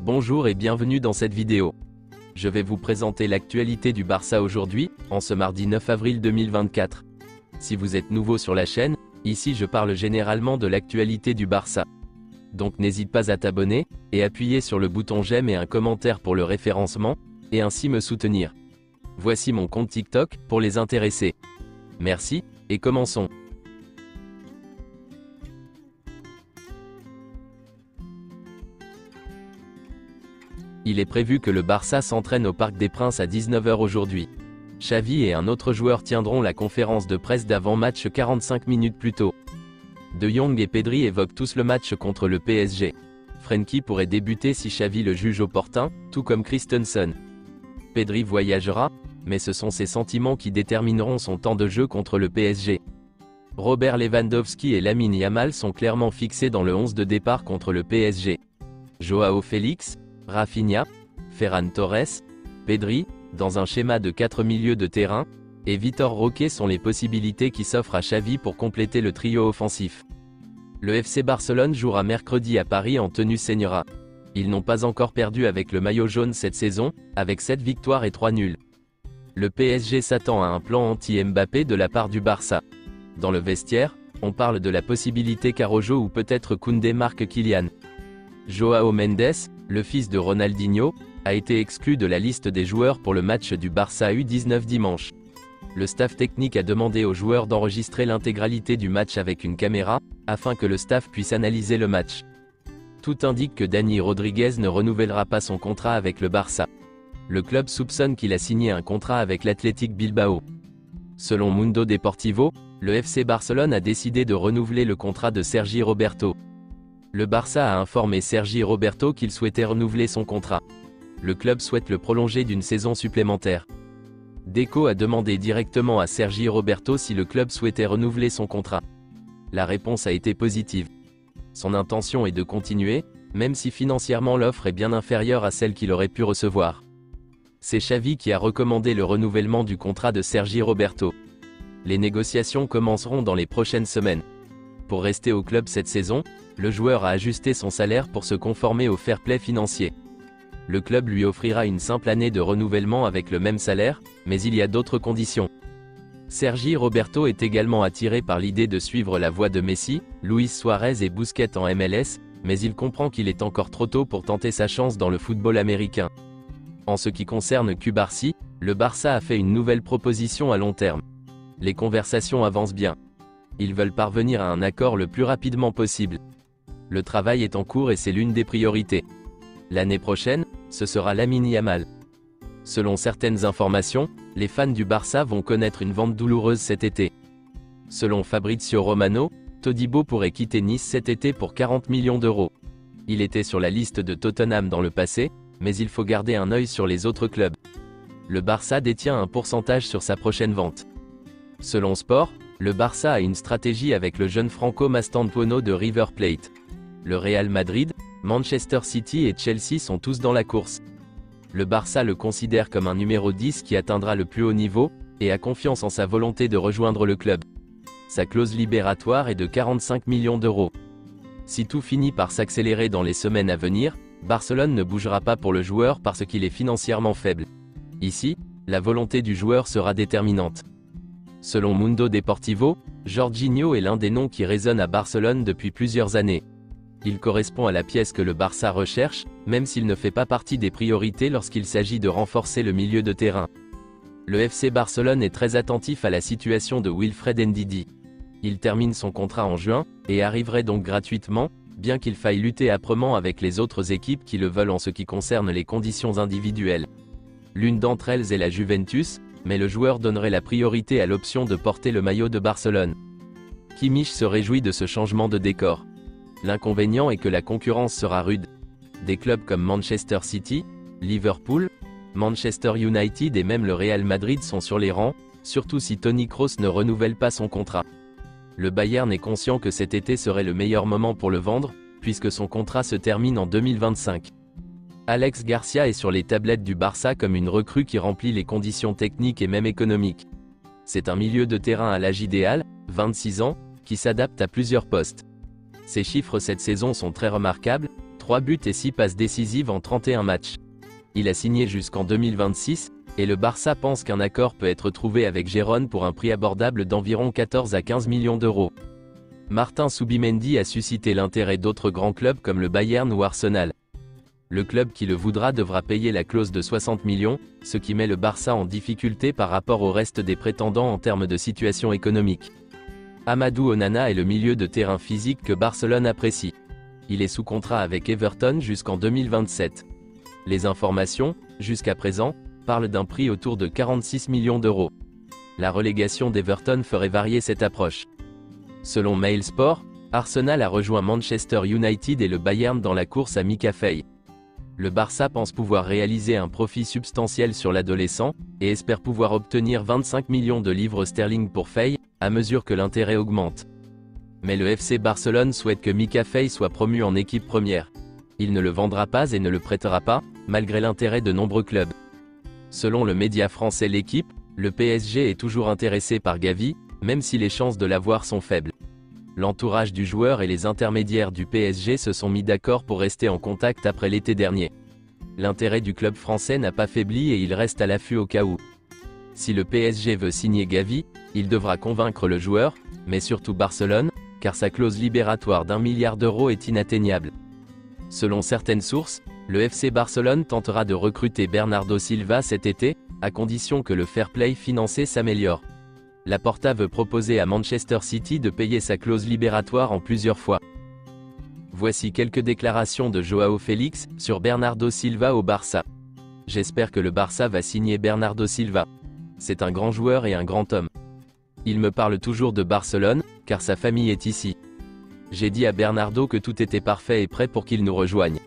Bonjour et bienvenue dans cette vidéo. Je vais vous présenter l'actualité du Barça aujourd'hui, en ce mardi 9 avril 2024. Si vous êtes nouveau sur la chaîne, ici je parle généralement de l'actualité du Barça. Donc n'hésite pas à t'abonner, et appuyer sur le bouton j'aime et un commentaire pour le référencement, et ainsi me soutenir. Voici mon compte TikTok, pour les intéressés. Merci, et commençons. Il est prévu que le Barça s'entraîne au Parc des Princes à 19 h aujourd'hui. Xavi et un autre joueur tiendront la conférence de presse d'avant-match 45 minutes plus tôt. De Jong et Pedri évoquent tous le match contre le PSG. Frenkie pourrait débuter si Xavi le juge opportun, tout comme Christensen. Pedri voyagera, mais ce sont ses sentiments qui détermineront son temps de jeu contre le PSG. Robert Lewandowski et Lamine Yamal sont clairement fixés dans le 11 de départ contre le PSG. Joao Félix, Rafinha, Ferran Torres, Pedri, dans un schéma de 4 milieux de terrain, et Vitor Roque sont les possibilités qui s'offrent à Xavi pour compléter le trio offensif. Le FC Barcelone jouera mercredi à Paris en tenue Señora. Ils n'ont pas encore perdu avec le maillot jaune cette saison, avec 7 victoires et 3 nuls. Le PSG s'attend à un plan anti-Mbappé de la part du Barça. Dans le vestiaire, on parle de la possibilité qu'Araujo ou peut-être Koundé marque Kylian. Joao Mendes, le fils de Ronaldinho, a été exclu de la liste des joueurs pour le match du Barça U19 dimanche. Le staff technique a demandé aux joueurs d'enregistrer l'intégralité du match avec une caméra, afin que le staff puisse analyser le match. Tout indique que Dani Rodriguez ne renouvellera pas son contrat avec le Barça. Le club soupçonne qu'il a signé un contrat avec l'Athletic Bilbao. Selon Mundo Deportivo, le FC Barcelone a décidé de renouveler le contrat de Sergi Roberto. Le Barça a informé Sergi Roberto qu'il souhaitait renouveler son contrat. Le club souhaite le prolonger d'une saison supplémentaire. Deco a demandé directement à Sergi Roberto si le club souhaitait renouveler son contrat. La réponse a été positive. Son intention est de continuer, même si financièrement l'offre est bien inférieure à celle qu'il aurait pu recevoir. C'est Xavi qui a recommandé le renouvellement du contrat de Sergi Roberto. Les négociations commenceront dans les prochaines semaines. Pour rester au club cette saison, le joueur a ajusté son salaire pour se conformer au fair play financier. Le club lui offrira une simple année de renouvellement avec le même salaire, mais il y a d'autres conditions. Sergi Roberto est également attiré par l'idée de suivre la voie de Messi, Luis Suarez et Busquets en MLS, mais il comprend qu'il est encore trop tôt pour tenter sa chance dans le football américain. En ce qui concerne Cubarsí, le Barça a fait une nouvelle proposition à long terme. Les conversations avancent bien. Ils veulent parvenir à un accord le plus rapidement possible. Le travail est en cours et c'est l'une des priorités. L'année prochaine, ce sera Lamine Yamal. Selon certaines informations, les fans du Barça vont connaître une vente douloureuse cet été. Selon Fabrizio Romano, Todibo pourrait quitter Nice cet été pour 40 millions d'euros. Il était sur la liste de Tottenham dans le passé, mais il faut garder un œil sur les autres clubs. Le Barça détient un pourcentage sur sa prochaine vente. Selon Sport, le Barça a une stratégie avec le jeune Franco Mastantuono de River Plate. Le Real Madrid, Manchester City et Chelsea sont tous dans la course. Le Barça le considère comme un numéro 10 qui atteindra le plus haut niveau, et a confiance en sa volonté de rejoindre le club. Sa clause libératoire est de 45 millions d'euros. Si tout finit par s'accélérer dans les semaines à venir, Barcelone ne bougera pas pour le joueur parce qu'il est financièrement faible. Ici, la volonté du joueur sera déterminante. Selon Mundo Deportivo, Jorginho est l'un des noms qui résonne à Barcelone depuis plusieurs années. Il correspond à la pièce que le Barça recherche, même s'il ne fait pas partie des priorités lorsqu'il s'agit de renforcer le milieu de terrain. Le FC Barcelone est très attentif à la situation de Wilfred Ndidi. Il termine son contrat en juin, et arriverait donc gratuitement, bien qu'il faille lutter âprement avec les autres équipes qui le veulent en ce qui concerne les conditions individuelles. L'une d'entre elles est la Juventus, mais le joueur donnerait la priorité à l'option de porter le maillot de Barcelone. Kimmich se réjouit de ce changement de décor. L'inconvénient est que la concurrence sera rude. Des clubs comme Manchester City, Liverpool, Manchester United et même le Real Madrid sont sur les rangs, surtout si Toni Kroos ne renouvelle pas son contrat. Le Bayern est conscient que cet été serait le meilleur moment pour le vendre, puisque son contrat se termine en 2025. Alex Garcia est sur les tablettes du Barça comme une recrue qui remplit les conditions techniques et même économiques. C'est un milieu de terrain à l'âge idéal, 26 ans, qui s'adapte à plusieurs postes. Ses chiffres cette saison sont très remarquables, 3 buts et 6 passes décisives en 31 matchs. Il a signé jusqu'en 2026, et le Barça pense qu'un accord peut être trouvé avec Gérone pour un prix abordable d'environ 14 à 15 millions d'euros. Martin Zubimendi a suscité l'intérêt d'autres grands clubs comme le Bayern ou Arsenal. Le club qui le voudra devra payer la clause de 60 millions, ce qui met le Barça en difficulté par rapport au reste des prétendants en termes de situation économique. Amadou Onana est le milieu de terrain physique que Barcelone apprécie. Il est sous contrat avec Everton jusqu'en 2027. Les informations, jusqu'à présent, parlent d'un prix autour de 46 millions d'euros. La relégation d'Everton ferait varier cette approche. Selon Mailsport, Arsenal a rejoint Manchester United et le Bayern dans la course à Mika Faye. Le Barça pense pouvoir réaliser un profit substantiel sur l'adolescent, et espère pouvoir obtenir 25 millions de livres sterling pour Faye, à mesure que l'intérêt augmente. Mais le FC Barcelone souhaite que Mika Faye soit promu en équipe première. Il ne le vendra pas et ne le prêtera pas, malgré l'intérêt de nombreux clubs. Selon le média français L'Équipe, le PSG est toujours intéressé par Gavi, même si les chances de l'avoir sont faibles. L'entourage du joueur et les intermédiaires du PSG se sont mis d'accord pour rester en contact après l'été dernier. L'intérêt du club français n'a pas faibli et il reste à l'affût au cas où. Si le PSG veut signer Gavi, il devra convaincre le joueur, mais surtout Barcelone, car sa clause libératoire d'1 milliard d'euros est inatteignable. Selon certaines sources, le FC Barcelone tentera de recruter Bernardo Silva cet été, à condition que le fair play financier s'améliore. Laporta veut proposer à Manchester City de payer sa clause libératoire en plusieurs fois. Voici quelques déclarations de Joao Félix sur Bernardo Silva au Barça. J'espère que le Barça va signer Bernardo Silva. C'est un grand joueur et un grand homme. Il me parle toujours de Barcelone, car sa famille est ici. J'ai dit à Bernardo que tout était parfait et prêt pour qu'il nous rejoigne.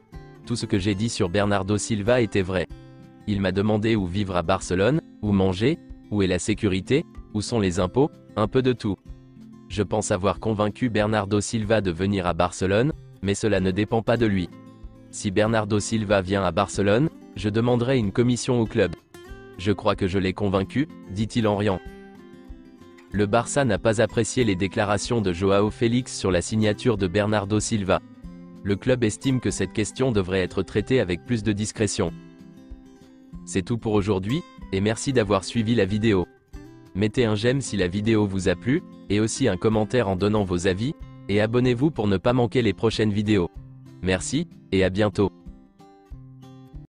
Tout ce que j'ai dit sur Bernardo Silva était vrai. Il m'a demandé où vivre à Barcelone, où manger, où est la sécurité, où sont les impôts, un peu de tout. Je pense avoir convaincu Bernardo Silva de venir à Barcelone, mais cela ne dépend pas de lui. Si Bernardo Silva vient à Barcelone, je demanderai une commission au club. Je crois que je l'ai convaincu, dit-il en riant. Le Barça n'a pas apprécié les déclarations de Joao Félix sur la signature de Bernardo Silva. Le club estime que cette question devrait être traitée avec plus de discrétion. C'est tout pour aujourd'hui, et merci d'avoir suivi la vidéo. Mettez un j'aime si la vidéo vous a plu, et aussi un commentaire en donnant vos avis, et abonnez-vous pour ne pas manquer les prochaines vidéos. Merci, et à bientôt.